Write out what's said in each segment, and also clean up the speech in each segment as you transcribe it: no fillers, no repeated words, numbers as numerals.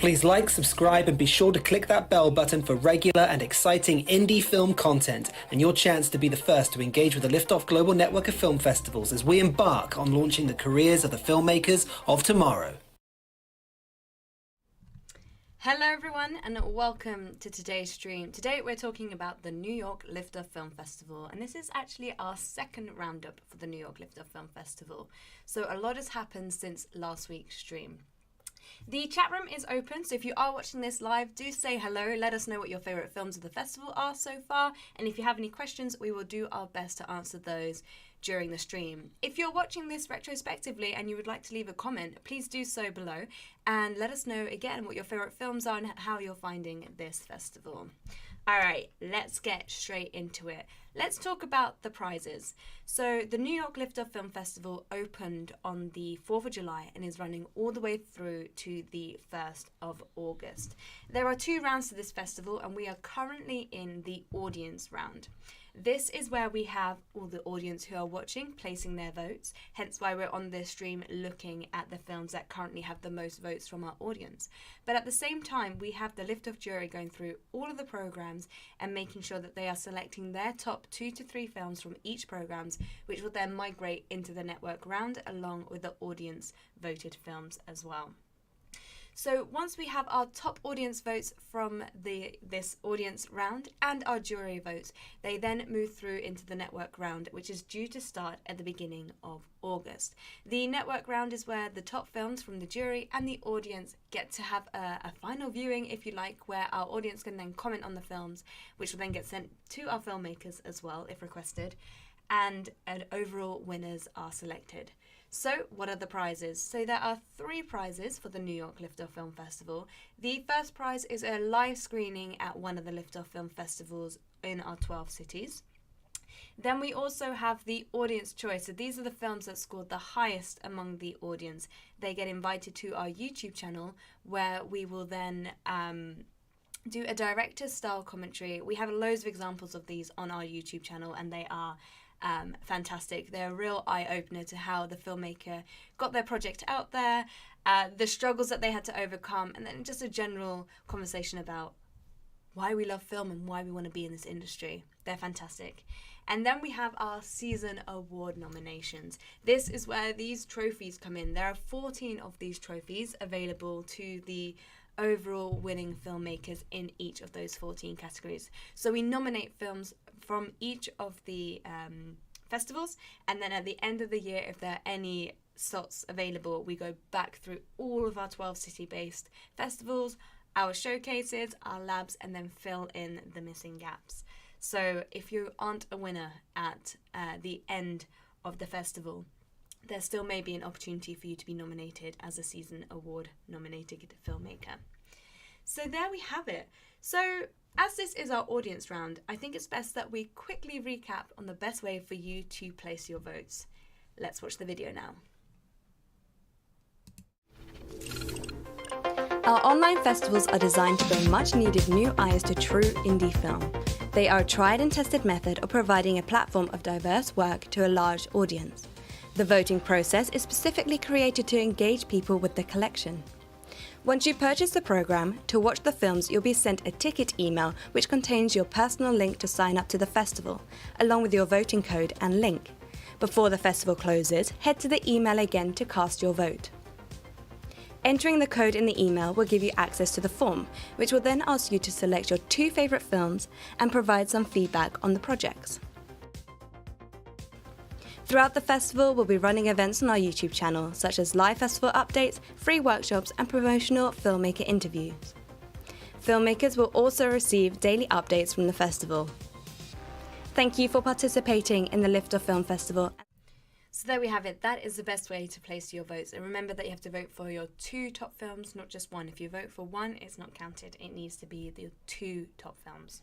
Please like, subscribe, and be sure to click that bell button for regular and exciting indie film content and your chance to be the first to engage with the Liftoff Global Network of Film Festivals as we embark on launching the careers of the filmmakers of tomorrow. Hello everyone and welcome to today's stream. Today we're talking about the New York Liftoff Film Festival, and this is actually our second roundup for the New York Liftoff Film Festival. So a lot has happened since last week's stream. The chat room is open, so if you are watching this live, do say hello. Let us know what your favourite films of the festival are so far, and if you have any questions, we will do our best to answer those during the stream. If you're watching this retrospectively and you would like to leave a comment, please do so below and let us know again what your favourite films are and how you're finding this festival. Alright, let's get straight into it. Let's talk about the prizes. So the New York Liftoff Film Festival opened on the 4th of July and is running all the way through to the 1st of August. There are 2 rounds to this festival and we are currently in the audience round. This is where we have all the audience who are watching placing their votes, hence why we're on this stream looking at the films that currently have the most votes from our audience. But at the same time, we have the Liftoff jury going through all of the programs and making sure that they are selecting their top 2 to 3 films from each programs, which will then migrate into the network round along with the audience voted films as well. So once we have our top audience votes from this audience round and our jury votes, they then move through into the network round, which is due to start at the beginning of August. The network round is where the top films from the jury and the audience get to have a final viewing, if you like, where our audience can then comment on the films, which will then get sent to our filmmakers as well, if requested, and overall winners are selected. So what are the prizes? So there are 3 prizes for the New York Liftoff Film Festival. The first prize is a live screening at one of the Liftoff Film Festivals in our 12 cities. Then we also have the audience choice. So these are the films that scored the highest among the audience. They get invited to our YouTube channel where we will then do a director's style commentary. We have loads of examples of these on our YouTube channel and they are fantastic. They're a real eye-opener to how the filmmaker got their project out there, the struggles that they had to overcome, and then just a general conversation about why we love film and why we want to be in this industry. They're fantastic. And then we have our season award nominations. This is where these trophies come in. There are 14 of these trophies available to the overall winning filmmakers in each of those 14 categories. So we nominate films from each of the festivals, and then at the end of the year, if there are any slots available, we go back through all of our 12 city-based festivals, our showcases, our labs, and then fill in the missing gaps. So if you aren't a winner at the end of the festival, there still may be an opportunity for you to be nominated as a season award nominated filmmaker. So there we have it. So as this is our audience round, I think it's best that we quickly recap on the best way for you to place your votes. Let's watch the video now. Our online festivals are designed to bring much needed new eyes to true indie film. They are a tried and tested method of providing a platform of diverse work to a large audience. The voting process is specifically created to engage people with the collection. Once you purchase the program, to watch the films you'll be sent a ticket email which contains your personal link to sign up to the festival, along with your voting code and link. Before the festival closes, head to the email again to cast your vote. Entering the code in the email will give you access to the form, which will then ask you to select your 2 favourite films and provide some feedback on the projects. Throughout the festival, we'll be running events on our YouTube channel, such as live festival updates, free workshops, and promotional filmmaker interviews. Filmmakers will also receive daily updates from the festival. Thank you for participating in the Liftoff Film Festival. So there we have it. That is the best way to place your votes. And remember that you have to vote for your 2 top films, not just 1. If you vote for 1, it's not counted. It needs to be the 2 top films.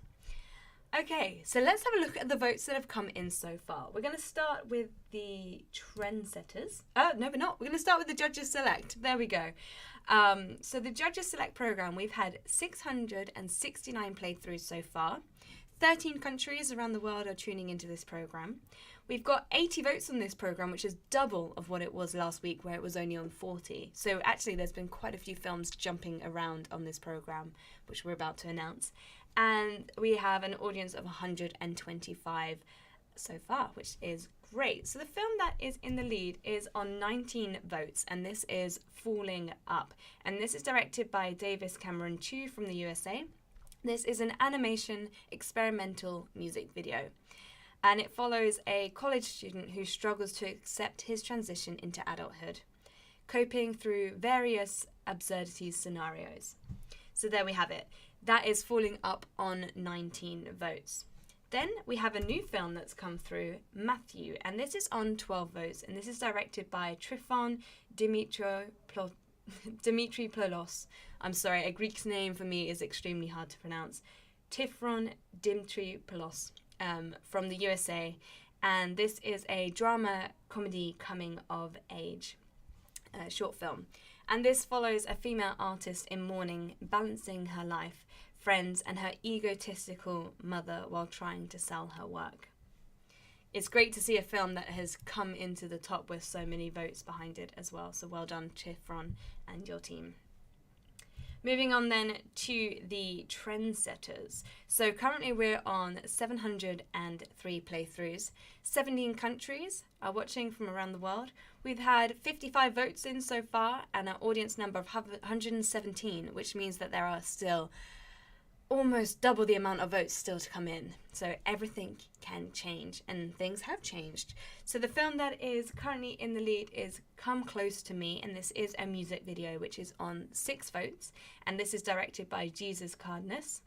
Okay, so let's have a look at the votes that have come in so far. We're going to start with the trendsetters. Oh, no, we're not. We're going to start with the Judges Select. There we go. So the Judges Select program, we've had 669 playthroughs so far. 13 countries around the world are tuning into this program. We've got 80 votes on this program, which is double of what it was last week, where it was only on 40. So actually there's been quite a few films jumping around on this program, which we're about to announce. And we have an audience of 125 so far, which is great. So the film that is in the lead is on 19 votes, and this is Falling Up. And this is directed by Davis Cameron Chu from the USA. This is an animation experimental music video, and it follows a college student who struggles to accept his transition into adulthood, coping through various absurdity scenarios. So there we have it. That is Falling Up on 19 votes. Then we have a new film that's come through, Matthew, and this is on 12 votes, and this is directed by Trifon Dimitriopoulos. I'm sorry, a Greek name for me is extremely hard to pronounce. Trifon Dimitriopoulos from the USA, and this is a drama comedy coming of age short film. And this follows a female artist in mourning, balancing her life, friends, and her egotistical mother while trying to sell her work. It's great to see a film that has come into the top with so many votes behind it as well. So well done, Chifron and your team. Moving on then to the trendsetters. So currently we're on 703 playthroughs. 17 countries are watching from around the world. We've had 55 votes in so far and an audience number of 117, which means that there are still almost double the amount of votes still to come in. So everything can change, and things have changed. So the film that is currently in the lead is Come Close to Me, and this is a music video which is on 6 votes, and this is directed by Jesus Cardenas.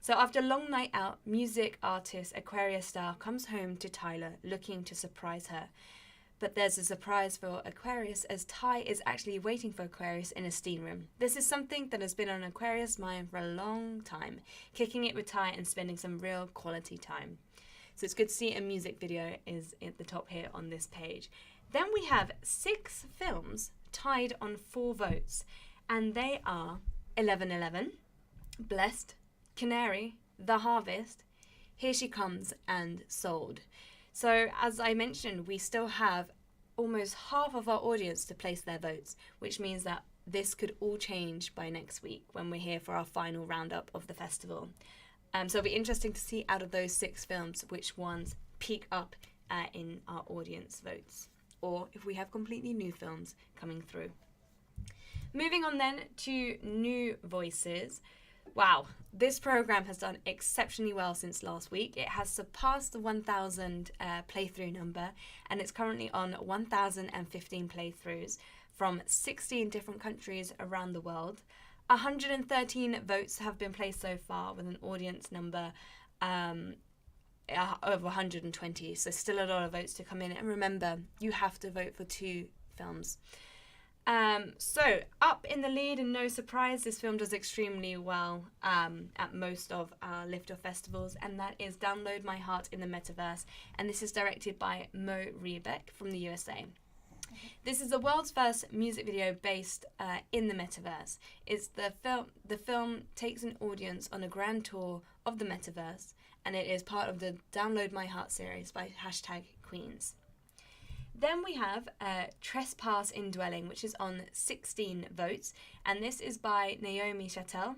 So after a long night out, music artist Aquarius Star comes home to Tyler looking to surprise her. But there's a surprise for Aquarius, as Ty is actually waiting for Aquarius in a steam room. This is something that has been on Aquarius' mind for a long time, kicking it with Ty and spending some real quality time. So it's good to see a music video is at the top here on this page. Then we have 6 films tied on 4 votes, and they are 1111, Blessed, Canary, The Harvest, Here She Comes, and Sold. So as I mentioned, we still have almost half of our audience to place their votes, which means that this could all change by next week when we're here for our final roundup of the festival. So it'll be interesting to see out of those 6 films which ones peak up in our audience votes, or if we have completely new films coming through. Moving on then to new voices. Wow, this program has done exceptionally well since last week. It has surpassed the 1,000 playthrough number, and it's currently on 1,015 playthroughs from 16 different countries around the world. 113 votes have been placed so far, with an audience number of 120, so still a lot of votes to come in. And remember, you have to vote for 2 films. So up in the lead, and no surprise, this film does extremely well at most of our Liftoff festivals, and that is Download My Heart in the Metaverse, and this is directed by Mo Riebeck from the USA. This is the world's first music video based in the metaverse. It's the film takes an audience on a grand tour of the metaverse, and it is part of the Download My Heart series by #Queens. Then we have Trespass Indwelling, which is on 16 votes, and this is by Naomi Chattel,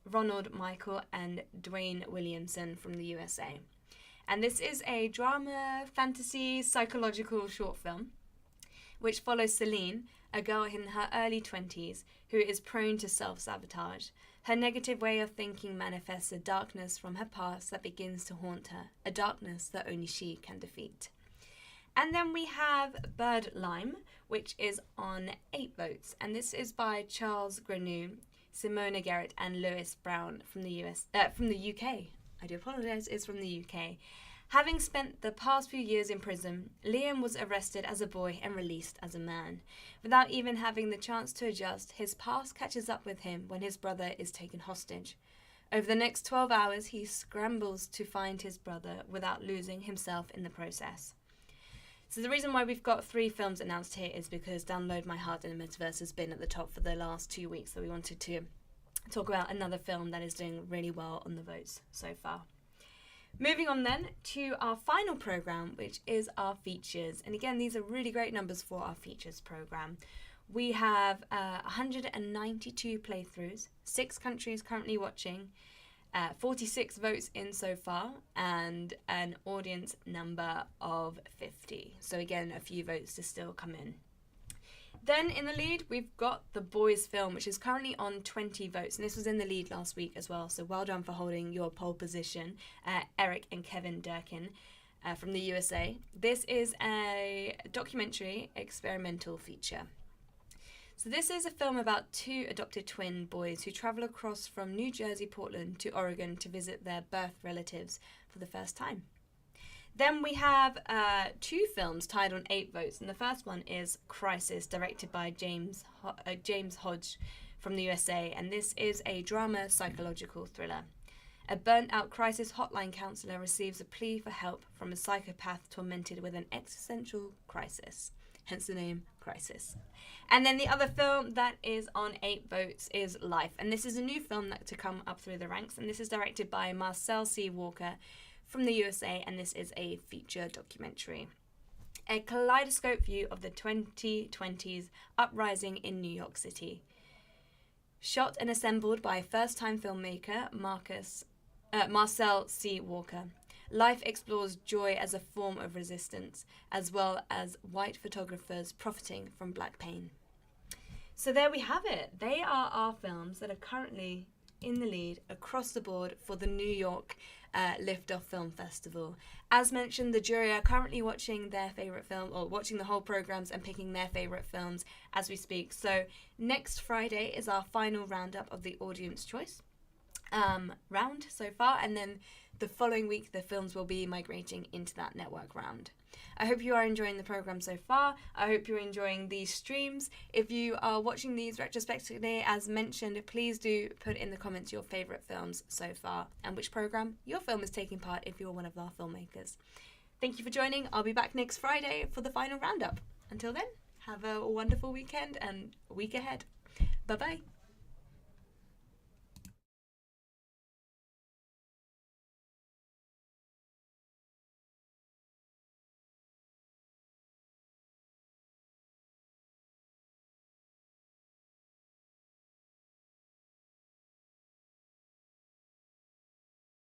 Ronald Michael, and Dwayne Williamson from the USA. And this is a drama, fantasy, psychological short film, which follows Celine, a girl in her early 20s who is prone to self-sabotage. Her negative way of thinking manifests a darkness from her past that begins to haunt her, a darkness that only she can defeat. And then we have Bird Lime, which is on 8 votes, and this is by Charles Grenou, Simona Garrett, and Lewis Brown from the UK. I do apologise, it's from the UK. Having spent the past few years in prison, Liam was arrested as a boy and released as a man. Without even having the chance to adjust, his past catches up with him when his brother is taken hostage. Over the next 12 hours, he scrambles to find his brother without losing himself in the process. So the reason why we've got 3 films announced here is because Download My Heart in the Metaverse has been at the top for the last 2 weeks, so we wanted to talk about another film that is doing really well on the votes so far. Moving on then to our final programme, which is our features. And again, these are really great numbers for our features programme. We have 192 playthroughs, 6 countries currently watching, 46 votes in so far, and an audience number of 50. So again, a few votes to still come in. Then in the lead, we've got The Boys film, which is currently on 20 votes. And this was in the lead last week as well. So well done for holding your pole position, Eric and Kevin Durkin from the USA. This is a documentary experimental feature. So this is a film about 2 adopted twin boys who travel across from New Jersey, Portland to Oregon to visit their birth relatives for the first time. Then we have 2 films tied on 8 votes, and the first one is Crisis, directed by James Hodge from the USA, and this is a drama psychological thriller. A burnt-out crisis hotline counsellor receives a plea for help from a psychopath tormented with an existential crisis, hence the name Crisis. And then the other film that is on 8 votes is Life, and this is a new film that to come up through the ranks, and this is directed by Marcel C. Walker from the USA, and this is a feature documentary. A kaleidoscope view of the 2020s uprising in New York City. Shot and assembled by first-time filmmaker Marcel C. Walker. Life explores joy as a form of resistance, as well as white photographers profiting from black pain. So there we have it. They are our films that are currently in the lead across the board for the New York Liftoff Film Festival. As mentioned, the jury are currently watching their favourite film, or watching the whole programmes and picking their favourite films as we speak. So next Friday is our final roundup of the audience choice round so far, and then the following week the films will be migrating into that network round. I hope you are enjoying the programme so far. I hope you're enjoying these streams. If you are watching these retrospectively, as mentioned, please do put in the comments your favourite films so far and which programme your film is taking part if you're one of our filmmakers. Thank you for joining. I'll be back next Friday for the final roundup. Until then, have a wonderful weekend and week ahead. Bye-bye.